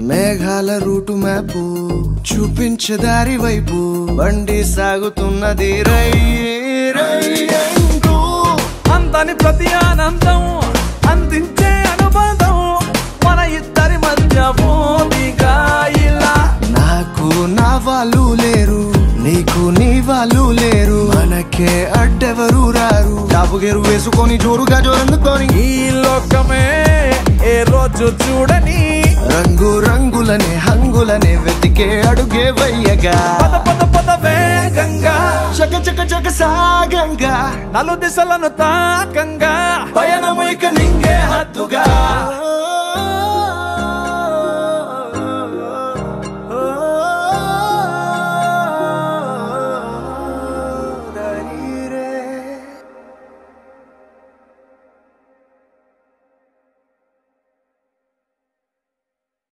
మేఘాల route map చూపించే దారి వైపు బండి సాగుతున్నది రై రై అంటూ అందని ప్రతి ఆనందం అందించే అనుబంధం మన ఇద్దరి మధ్య మోదిగా ఇలా నాకు నా వాళ్ళు లేరు నీకు నీ వాళ్ళు లేరు మనకే అడ్డెవరు రారు డాబుగేరు వేసుకొని జోరుగా జోరందుకొని ఈ లోకమే ఏ రోజు చూడని రంగు రంగులనే హంగులనే వెతికే అడుగే వయ్యగా పద పద పద వేగంగా చక చక చక సాగంగా నలు దిశలను తాకంగా పయనమైక నింగే హద్దుగా